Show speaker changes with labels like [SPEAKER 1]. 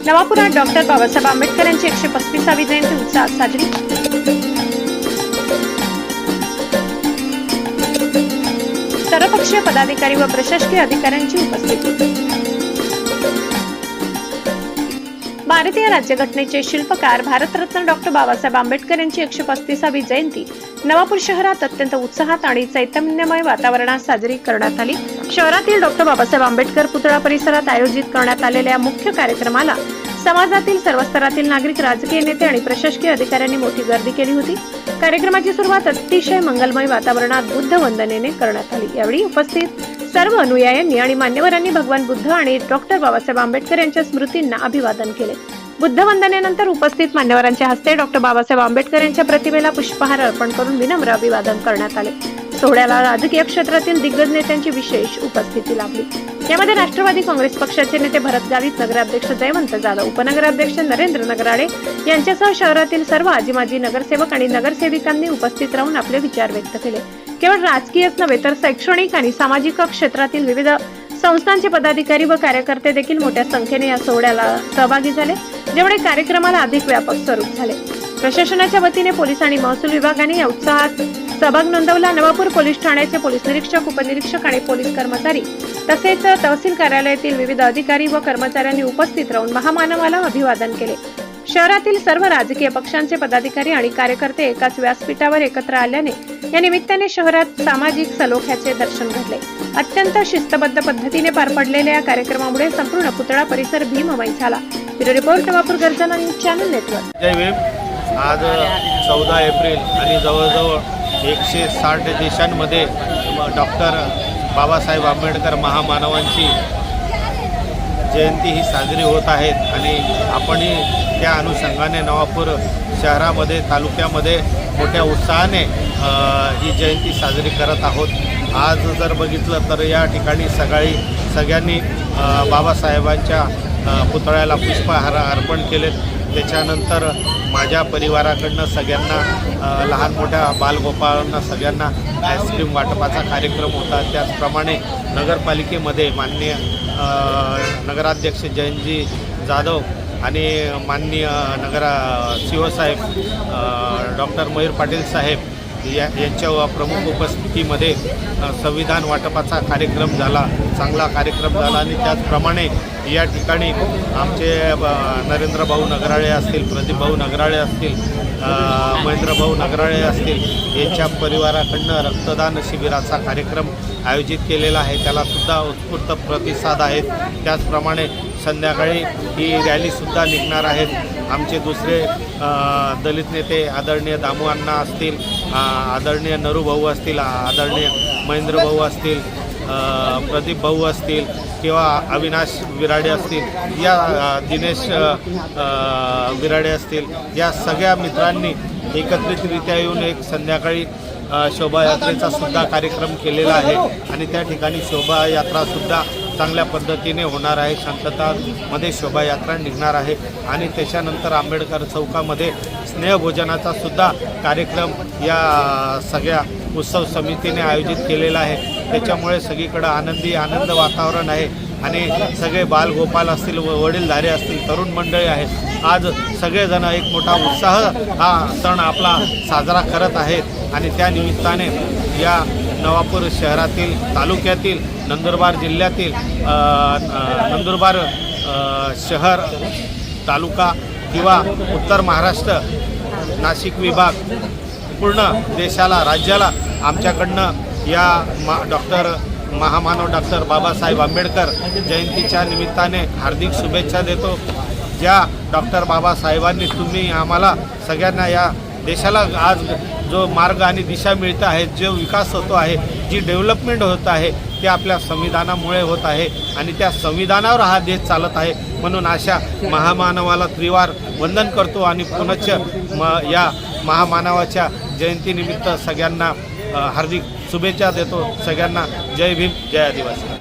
[SPEAKER 1] नवापुरात doctor Babasaheb Ambedkar यांची 135वी जयंती उत्साहात साजरी। सर्वपक्षीय पदाधिकारी व प्रशासकीय अधिकाऱ्यांची उपस्थिती। भारतीय राज्यघटनेचे शिल्पकार भारतरत्न डॉक्टर बाबासाहेब आंबेडकर यांची 135वी जयंती नवापूर शहरात अत्यंत उत्साहात आणि चैतन्यमय वातावरणात साजरी करण्यात आली। शहरातील डॉक्टर बाबासाहेब आंबेडकर पुतळा परिसरात आयोजित करण्यात आलेल्या मुख्य कार्यक्रमाला समाजातील सर्व स्तरातील नागरिक, राजकीय नेते आणि प्रशासकीय अधिकाऱ्यांनी मोठी गर्दी केली होती। कार्यक्रमाची सुरुवात अतिशय मंगलमय वातावरणात बुद्ध वंदनेने करण्यात आली। यावेळी उपस्थित सर्व अनुयायांनी आणि मान्यवरांनी भगवान बुद्ध आणि डॉक्टर बाबासाहेब आंबेडकर यांच्या स्मृतींना अभिवादन केले। बुद्ध वंदनेनंतर उपस्थित मान्यवरांच्या हस्ते डॉक्टर बाबासाहेब आंबेडकर यांच्या प्रतिमेला पुष्पहार अर्पण करून विनम्र अभिवादन करण्यात आले। सोहळ्याला राजकीय क्षेत्रातील दिग्गज नेत्यांची विशेष उपस्थिती लाभली। यामध्ये राष्ट्रवादी काँग्रेस पक्षाचे नेते भरत गावित, नगराध्यक्ष जयवंत जाधव, उपनगराध्यक्ष नरेंद्र नगराळे यांच्यासह शहरातील सर्व आजी-माजी नगरसेवक आणि नगरसेविकांनी उपस्थित राहून आपले विचार व्यक्त केले। केवळ राजकीयच नव्हे तर शैक्षणिक आणि सामाजिक क्षेत्रातील विविध संस्थांचे पदाधिकारी व कार्यकर्ते देखील मोठ्या संख्येने या सोहळ्याला सहभागी झाले, ज्यामुळे कार्यक्रमाला अधिक व्यापक स्वरूप झाले। प्रशासनाच्या वतीने पोलीस आणि महसूल विभागाने या उत्साहात सहभाग नोंदवला। नवापूर पोलीस ठाण्याचे पोलीस निरीक्षक, उपनिरीक्षक आणि पोलीस कर्मचारी तसेच तहसील कार्यालयातील विविध अधिकारी व कर्मचाऱ्यांनी उपस्थित राहून महामानवाला अभिवादन केले। शहरातील सर्व राजकीय पक्षांचे पदाधिकारी आणि कार्यकर्ते एकाच व्यासपीठावर एकत्र आल्याने या निमित्ताने शहरात सामाजिक सलोख्याचे दर्शन घडले। अत्यंत शिस्तबद्ध पद्धतीने पार पडलेल्या या कार्यक्रमामुळे संपूर्ण पुतळा परिसर भीममय झाला। ब्युरो रिपोर्ट, नवापूर गर्जना न्यूज चॅनल नेटवर्क।
[SPEAKER 2] जय भीम। आज 14 एप्रिल आणि जवळजवळ 160 देशांमध्ये डॉक्टर बाबासाहेब आंबेडकर महामानवांची जयंती ही साजरी होत आहेत आणि आपणही त्या अनुषंगाने नवापूर शहरामध्ये, तालुक्यामध्ये मोठ्या उत्साहाने ही जयंती साजरी करत आहोत। आज जर बघितलं तर या ठिकाणी सगळ्यांनी बाबासाहेबांच्या पुतळ्याला पुष्पहार अर्पण केलेत। त्याच्यानंतर माझ्या परिवाराकडनं सगळ्यांना, लहान मोठ्या बालगोपाळांना सगळ्यांना आईस्क्रीम वाटपाचा कार्यक्रम होता। त्याचप्रमाणे नगरपालिकेमध्ये माननीय नगराध्यक्ष जयंतजी जाधव आणि माननीय CO साहेब डॉक्टर मयूर पाटील साहेब यांच्या प्रमुख उपस्थितीमध्ये संविधान वाटपाचा कार्यक्रम झाला, चांगला कार्यक्रम झाला। आणि त्याचप्रमाणे या ठिकाणी आमचे नरेंद्र भाऊ नगराळे असतील, प्रदीप भाऊ नगराळे असतील, महेंद्र भाऊ नगराळे असतील, यांच्या परिवाराकडनं रक्तदान शिबिराचा कार्यक्रम आयोजित केलेला आहे, त्यालासुद्धा उत्स्फूर्त प्रतिसाद आहेत। त्याचप्रमाणे संध्याकाळी ही रॅलीसुद्धा निघणार आहेत। आमचे दुसरे दलित नेते आदरणीय दामू अण्णा असतील, आदरणीय नरू भाऊ असतील, आदरणीय महेंद्र भाऊ असतील, प्रदीप भाऊ असतील किंवा अविनाश विराडे असतील, या दिनेश विराडे असतील, या सगळ्या मित्रांनी एकत्रितरित्या येऊन एक संध्याकाळी शोभायात्रेचा सुद्धा कार्यक्रम केलेला आहे आणि त्या ठिकाणी शोभायात्रासुद्धा चांगल्या पद्धतीने होणार आहे। शांततामध्ये शोभायात्रा निघणार आहे आणि त्याच्यानंतर आंबेडकर चौकामध्ये स्नेहभोजनाचा सुद्धा कार्यक्रम या सगळ्या उत्सव समितीने आयोजित केलेला आहे। त्याच्यामुळे सगळीकडं आनंद वातावरण आहे आणि सगळे बालगोपाल असतील, वडीलधारे असतील, तरुण मंडळी आहेत, आज सगळेजण एक मोठा उत्साह हा सण आपला साजरा करत आहेत आणि त्या निमित्ताने या नवापूर शहरातील, तालुक्यातील, नंदुरबार जिल्ह्यातील, नंदुरबार शहर, तालुका किंवा उत्तर महाराष्ट्र, नाशिक विभाग, पूर्ण देशाला, राज्याला आमच्याकडनं या महामानव डॉक्टर बाबासाहेब आंबेडकर जयंतीच्या निमित्ताने हार्दिक शुभेच्छा देतो। ज्या डॉक्टर बाबासाहेबांनी तुम्ही आम्हाला सगळ्यांना, या देशाला आज जो मार्ग आणि दिशा मिळत आहे, जो विकास होतो आहे, जी डेव्हलपमेंट होत आहे, ते आपल्या संविधानामुळे होत आहे आणि त्या संविधानावर हा देश चालत आहे। म्हणून अशा महामानवाला त्रिवार वंदन करतो आणि पुनश्च या महामानवाच्या जयंतीनिमित्त सगळ्यांना हार्दिक शुभेच्छा देतो। सगळ्यांना जय भीम, जय आदिवासी।